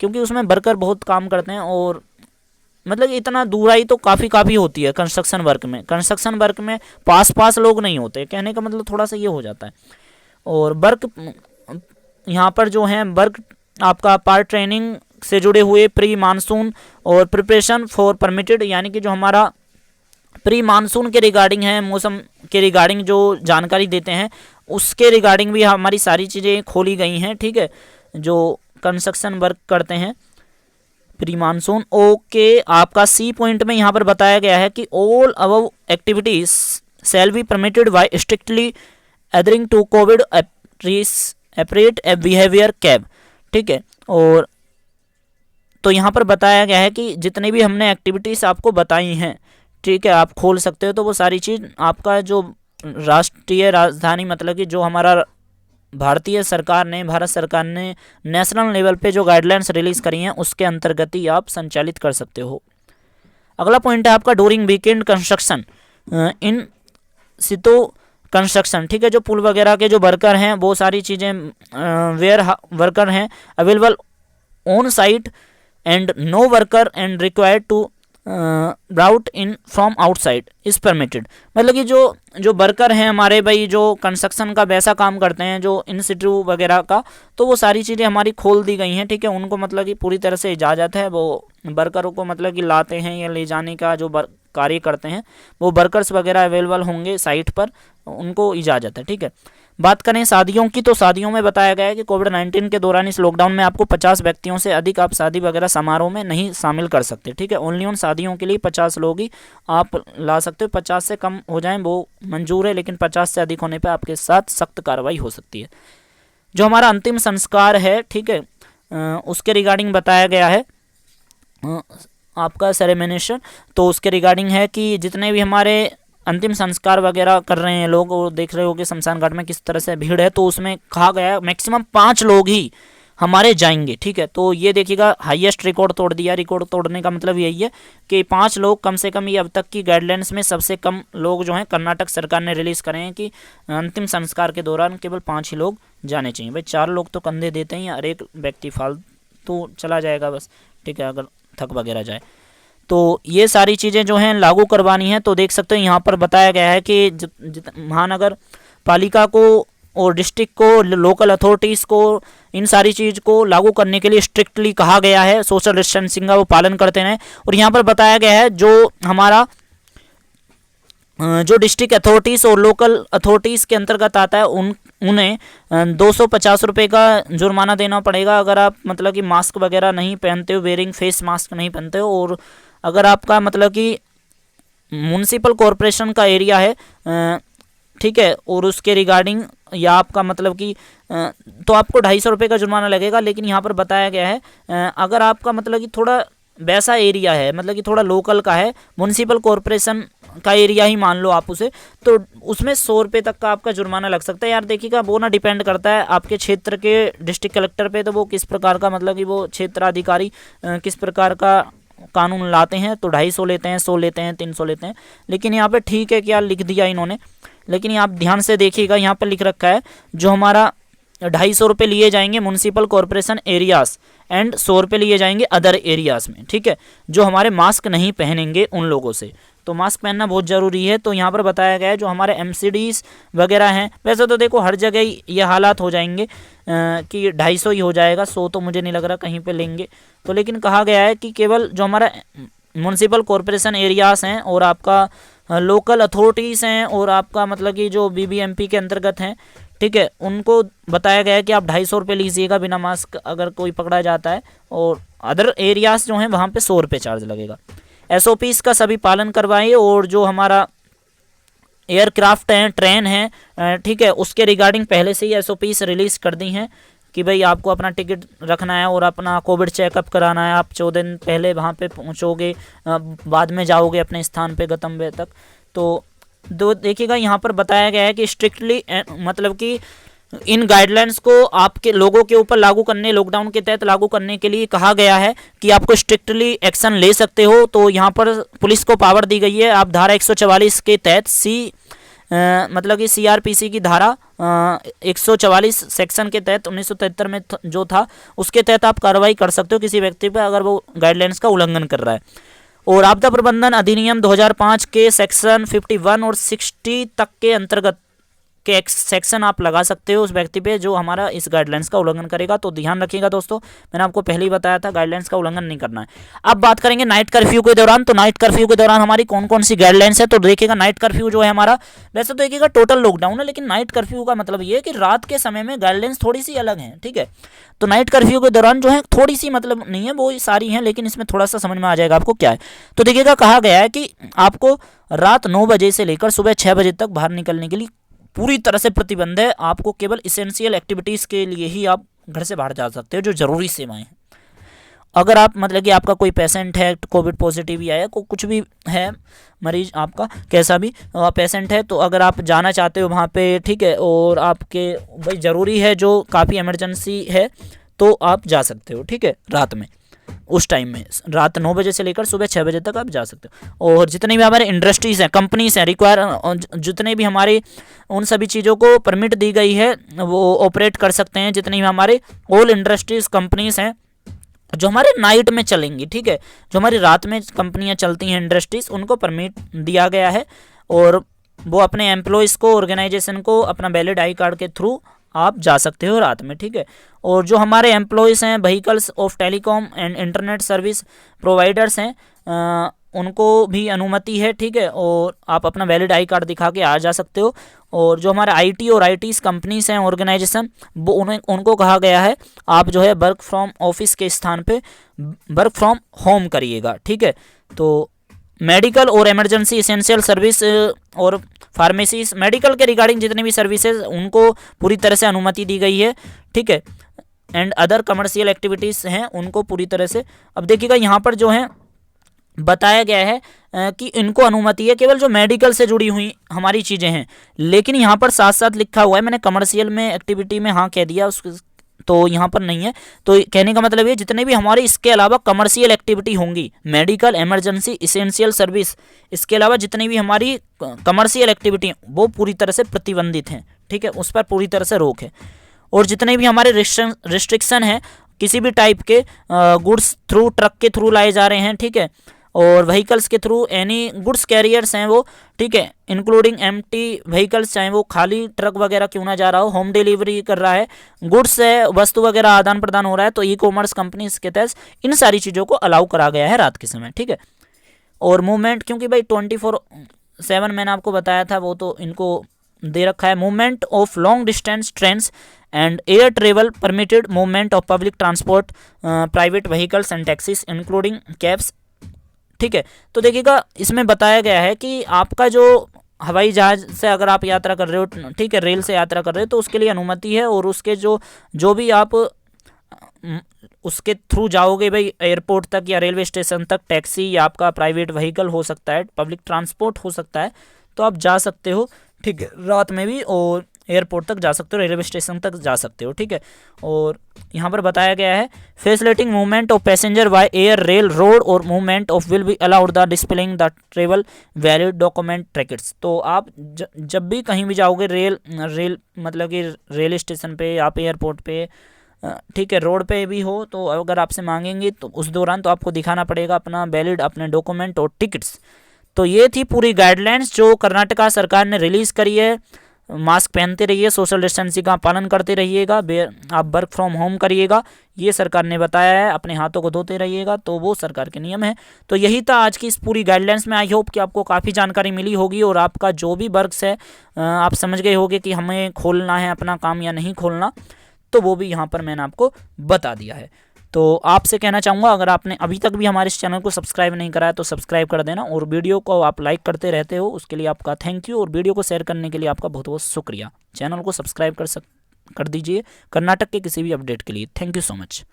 Speaker 1: क्योंकि उसमें वर्कर बहुत काम करते हैं, और मतलब इतना दूराई तो काफ़ी होती है कंस्ट्रक्शन वर्क में। कंस्ट्रक्शन वर्क में पास लोग नहीं होते, कहने का मतलब थोड़ा सा ये हो जाता है। और वर्क यहाँ पर जो है वर्क आपका पार्ट ट्रेनिंग से जुड़े हुए प्री मानसून और प्रिपरेशन फॉर परमिटेड, यानी कि जो हमारा प्री मानसून के रिगार्डिंग है, मौसम के रिगार्डिंग जो जानकारी देते हैं, उसके रिगार्डिंग भी हमारी सारी चीज़ें खोली गई हैं, ठीक है, जो कंस्ट्रक्शन वर्क करते हैं प्री मानसून। ओके, आपका सी पॉइंट में यहाँ पर बताया गया है कि all above activities shall be permitted by strictly adhering to COVID appropriate behaviour CAB, ठीक है। और तो यहाँ पर बताया गया है कि जितनी भी हमने एक्टिविटीज़ आपको बताई हैं, ठीक है, आप खोल सकते हो, तो वो सारी चीज़ आपका जो राष्ट्रीय राजधानी मतलब कि जो हमारा भारत सरकार ने नेशनल लेवल पे जो गाइडलाइंस रिलीज़ करी हैं उसके अंतर्गत ही आप संचालित कर सकते हो। अगला पॉइंट है आपका during weekend construction in situ construction, ठीक है, जो पुल वगैरह के जो वर्कर हैं वो सारी चीज़ें वेयर वर्कर हैं available on site and no worker and required to brought in from outside is permitted. मतलब कि जो वर्कर हैं हमारे भाई जो कंस्ट्रक्शन का वैसा काम करते हैं जो इन सिटू वगैरह का, तो वो सारी चीज़ें हमारी खोल दी गई हैं, ठीक है, उनको मतलब कि पूरी तरह से इजाज़त है, वो वर्करों को मतलब कि लाते हैं या ले जाने का जो कार्य करते हैं वो वर्कर्स वगैरह अवेलेबल होंगे साइट पर, उनको इजाज़त है, ठीक है। बात करें शादियों की, तो शादियों में बताया गया है कि कोविड-19 के दौरान इस लॉकडाउन में आपको 50 व्यक्तियों से अधिक आप शादी वगैरह समारोह में नहीं शामिल कर सकते, ठीक है, ओनली उन शादियों के लिए 50 लोग ही आप ला सकते हो। 50 से कम हो जाएं वो मंजूर है, लेकिन 50 से अधिक होने पर आपके साथ सख्त कार्रवाई हो सकती है। जो हमारा अंतिम संस्कार है, ठीक है, उसके रिगार्डिंग बताया गया है आपका सेरेमनेशन, तो उसके रिगार्डिंग है कि जितने भी हमारे अंतिम संस्कार वगैरह कर रहे हैं लोग, और देख रहे हो कि शमशान घाट में किस तरह से भीड़ है, तो उसमें कहा गया है मैक्सिमम 5 लोग ही हमारे जाएंगे, ठीक है। तो ये देखिएगा हाईएस्ट रिकॉर्ड तोड़ दिया। रिकॉर्ड तोड़ने का मतलब यही है कि 5 लोग कम से कम, ये अब तक की गाइडलाइंस में सबसे कम लोग जो हैं कर्नाटक सरकार ने रिलीज़ करे हैं कि अंतिम संस्कार के दौरान केवल 5 ही लोग जाने चाहिए। भाई 4 लोग तो कंधे देते हैं, हर एक व्यक्ति फालतू चला जाएगा बस, ठीक है, अगर थक वगैरह जाए। तो ये सारी चीज़ें जो हैं लागू करवानी है। तो देख सकते हो यहाँ पर बताया गया है कि महानगर पालिका को और डिस्ट्रिक्ट को, लोकल अथॉरिटीज़ को इन सारी चीज़ को लागू करने के लिए स्ट्रिक्टली कहा गया है, सोशल डिस्टेंसिंग का वो पालन करते हैं। और यहाँ पर बताया गया है जो हमारा जो डिस्ट्रिक्ट अथॉरिटीज़ और लोकल अथॉरिटीज़ के अंतर्गत आता है उन्हें 250 रुपये का जुर्माना देना पड़ेगा अगर आप मतलब कि मास्क वगैरह नहीं पहनते हो, वेयरिंग फेस मास्क नहीं पहनते हो। और अगर आपका मतलब कि म्यूनसिपल कॉरपोरेशन का एरिया है, ठीक है, और उसके रिगार्डिंग या आपका मतलब कि तो आपको 250 रुपये का जुर्माना लगेगा। लेकिन यहाँ पर बताया गया है अगर आपका मतलब कि थोड़ा वैसा एरिया है, मतलब कि थोड़ा लोकल का है, म्यूनसिपल कॉरपोरेशन का एरिया ही मान लो आप उसे, तो उसमें 100 रुपये तक का आपका जुर्माना लग सकता है। यार देखिएगा वो ना डिपेंड करता है आपके क्षेत्र के डिस्ट्रिक्ट कलेक्टर पे, तो वो किस प्रकार का मतलब कि वो क्षेत्राधिकारी किस प्रकार का कानून लाते हैं, तो 250 लेते हैं, 100 लेते हैं, 300 लेते हैं। लेकिन यहाँ पे ठीक है क्या लिख दिया इन्होंने, लेकिन आप ध्यान से देखिएगा यहाँ पर लिख रखा है जो हमारा 250 रुपये लिए जाएंगे म्यूनसिपल कॉरपोरेशन एरियाज़ एंड 100 रुपये लिए जाएंगे अदर एरियाज़ में, ठीक है, जो हमारे मास्क नहीं पहनेंगे उन लोगों से। तो मास्क पहनना बहुत ज़रूरी है। तो यहाँ पर बताया गया है जो हमारे एमसीडीज वगैरह हैं, वैसे तो देखो हर जगह ही ये हालात हो जाएंगे कि 250 ही हो जाएगा, 100 तो मुझे नहीं लग रहा कहीं पे लेंगे। तो लेकिन कहा गया है कि केवल जो हमारा म्यूनसिपल कॉरपोरेशन एरियाज़ हैं और आपका लोकल अथॉरिटीज़ हैं और आपका मतलब कि जो बीबीएमपी के अंतर्गत हैं, ठीक है, उनको बताया गया है कि आप 250 रुपये लीजिएगा बिना मास्क अगर कोई पकड़ा जाता है, और अदर एरियाज़ जो हैं वहाँ पे 100 रुपये चार्ज लगेगा। एसओपीज़ का सभी पालन करवाइए, और जो हमारा एयरक्राफ्ट हैं, ट्रेन हैं, ठीक है, उसके रिगार्डिंग पहले से ही एसओपीज़ रिलीज़ कर दी हैं कि भाई आपको अपना टिकट रखना है और अपना कोविड चेकअप कराना है। आप 14 दिन पहले वहाँ पे पहुँचोगे, बाद में जाओगे अपने स्थान पे गंतव्य तक। तो देखिएगा यहाँ पर बताया गया है कि स्ट्रिक्टली मतलब कि इन गाइडलाइंस को आपके लोगों के ऊपर लागू करने, लॉकडाउन के तहत लागू करने के लिए कहा गया है कि आपको स्ट्रिक्टली एक्शन ले सकते हो। तो यहाँ पर पुलिस को पावर दी गई है। आप धारा 144 के तहत मतलब कि सीआरपीसी की धारा 144 सेक्शन के तहत 1973 में जो था, उसके तहत आप कार्रवाई कर सकते हो किसी व्यक्ति पर अगर वो गाइडलाइंस का उल्लंघन कर रहा है। और आपदा प्रबंधन अधिनियम 2005 के सेक्शन 51 और 60 तक के अंतर्गत के सेक्शन आप लगा सकते हो उस व्यक्ति पे जो हमारा इस गाइडलाइंस का उल्लंघन करेगा। तो ध्यान रखिएगा दोस्तों, मैंने आपको पहले ही बताया था गाइडलाइंस का उल्लंघन नहीं करना है। अब बात करेंगे नाइट कर्फ्यू के दौरान। तो नाइट कर्फ्यू के दौरान हमारी कौन कौन सी गाइडलाइंस है, तो देखिएगा नाइट कर्फ्यू जो है हमारा, वैसे तो देखिएगा टोटल लॉकडाउन है, लेकिन नाइट कर्फ्यू का मतलब ये है कि रात के समय में गाइडलाइंस थोड़ी सी अलग है, ठीक है। तो नाइट कर्फ्यू के दौरान जो है थोड़ी सी, मतलब नहीं है वो सारी हैं, लेकिन इसमें थोड़ा सा समझ में आ जाएगा आपको क्या है। तो देखिएगा कहा गया है कि आपको रात 9 बजे से लेकर सुबह 6 बजे तक बाहर निकलने के लिए पूरी तरह से प्रतिबंध है। आपको केवल इसेंशियल एक्टिविटीज़ के लिए ही आप घर से बाहर जा सकते हो, जो ज़रूरी सेवाएं हैं। अगर आप मतलब कि आपका कोई पेशेंट है, कोविड पॉजिटिव या कुछ भी है, मरीज आपका कैसा भी पेशेंट है, तो अगर आप जाना चाहते हो वहाँ पे, ठीक है, और आपके भाई ज़रूरी है, जो काफ़ी इमरजेंसी है, तो आप जा सकते हो, ठीक है, रात में उस टाइम में रात 9 बजे से लेकर सुबह 6 बजे तक आप जा सकते हो। और जितने भी हमारे इंडस्ट्रीज़ हैं, कंपनीज़ हैं, जितने भी हमारे उन सभी चीज़ों को परमिट दी गई है वो ऑपरेट कर सकते हैं। जितनी भी हमारे ऑल इंडस्ट्रीज़ कंपनीज़ हैं जो हमारे नाइट में चलेंगी, ठीक है, जो हमारी रात में कंपनियां चलती हैं, इंडस्ट्रीज़, उनको परमिट दिया गया है। और वो अपने एम्प्लॉयज़ को, ऑर्गेनाइजेशन को अपना वैलिड आई कार्ड के थ्रू आप जा सकते हो रात में, ठीक है। और जो हमारे एम्प्लॉयज़ हैं, vehicles of telecom and internet service providers हैं, उनको भी अनुमति है, ठीक है, और आप अपना वैलिड आई कार्ड दिखा के आ जा सकते हो। और जो हमारे आईटी और आईटीज़ कंपनीज हैं, ऑर्गेनाइजेशन, वो उनको कहा गया है आप जो है वर्क फ्रॉम ऑफिस के स्थान पे वर्क फ्रॉम होम करिएगा, ठीक है। तो मेडिकल और इमरजेंसी इसेंशियल सर्विस और फार्मेसीज, मेडिकल के रिगार्डिंग जितनी भी सर्विसेज, उनको पूरी तरह से अनुमति दी गई है, ठीक है। एंड अदर कमर्शियल एक्टिविटीज़ हैं, उनको पूरी तरह से, अब देखिएगा यहाँ पर जो है बताया गया है कि इनको अनुमति है केवल जो मेडिकल से जुड़ी हुई हमारी चीज़ें हैं। लेकिन यहाँ पर साथ साथ लिखा हुआ है, मैंने कमर्शियल में एक्टिविटी में हाँ कह दिया, उसको तो यहाँ पर नहीं है। तो कहने का मतलब ये, जितने भी हमारे इसके अलावा कमर्शियल एक्टिविटी होंगी, मेडिकल, इमरजेंसी, इसेंशियल सर्विस, इसके अलावा जितनी भी हमारी कमर्शियल एक्टिविटी वो पूरी तरह से प्रतिबंधित हैं, ठीक है, उस पर पूरी तरह से रोक है। और जितने भी हमारे रिस्ट्रिक्शन है किसी भी टाइप के गुड्स थ्रू, ट्रक के थ्रू लाए जा रहे हैं, ठीक है, और व्हीकल्स के थ्रू, एनी गुड्स कैरियर्स हैं वो, ठीक है, इंक्लूडिंग एम्प्टी व्हीकल्स, चाहे वो खाली ट्रक वगैरह क्यों ना जा रहा हो, होम डिलीवरी कर रहा है, गुड्स है, वस्तु वगैरह आदान प्रदान हो रहा है, तो ई कॉमर्स कंपनीज के तहत इन सारी चीज़ों को अलाउ करा गया है रात के समय, ठीक है। और मूवमेंट, क्योंकि भाई 24/7 मैंने आपको बताया था, वो तो इनको दे रखा है। Movement of long distance trains and air travel permitted, movement of public transport, private vehicles and taxis including cabs, ठीक है। तो देखिएगा इसमें बताया गया है कि आपका जो हवाई जहाज़ से अगर आप यात्रा कर रहे हो, ठीक है, रेल से यात्रा कर रहे हो, तो उसके लिए अनुमति है। और उसके जो भी आप उसके थ्रू जाओगे भाई एयरपोर्ट तक या रेलवे स्टेशन तक, टैक्सी या आपका प्राइवेट व्हीकल हो सकता है, पब्लिक ट्रांसपोर्ट हो सकता है, तो आप जा सकते हो, ठीक है, रात में भी, और एयरपोर्ट तक जा सकते हो, रेलवे स्टेशन तक जा सकते हो, ठीक है। और यहाँ पर बताया गया है facilitating movement of passenger by air, rail, road और movement of will be allowed the displaying the travel valid document tickets. तो आप जब भी कहीं भी जाओगे, रेल मतलब कि रेल स्टेशन पे, आप एयरपोर्ट पे, ठीक है, रोड पे भी हो, तो अगर आपसे मांगेंगे तो उस दौरान तो आपको दिखाना पड़ेगा अपना वैलिड अपने डॉक्यूमेंट और टिकट्स। तो ये थी पूरी गाइडलाइंस जो कर्नाटका सरकार ने रिलीज़ करी है। मास्क पहनते रहिए, सोशल डिस्टेंसिंग का पालन करते रहिएगा, आप वर्क फ्रॉम होम करिएगा, ये सरकार ने बताया है। अपने हाथों को धोते रहिएगा, तो वो सरकार के नियम है। तो यही था आज की इस पूरी गाइडलाइंस में। आई होप कि आपको काफ़ी जानकारी मिली होगी और आपका जो भी वर्क्स है आप समझ गए होगे कि हमें खोलना है अपना काम या नहीं खोलना, तो वो भी यहाँ पर मैंने आपको बता दिया है। तो आपसे कहना चाहूँगा, अगर आपने अभी तक भी हमारे इस चैनल को सब्सक्राइब नहीं करा है तो सब्सक्राइब कर देना, और वीडियो को आप लाइक करते रहते हो उसके लिए आपका थैंक यू, और वीडियो को शेयर करने के लिए आपका बहुत बहुत शुक्रिया। चैनल को सब्सक्राइब कर दीजिए कर्नाटक के किसी भी अपडेट के लिए। Thank you so much.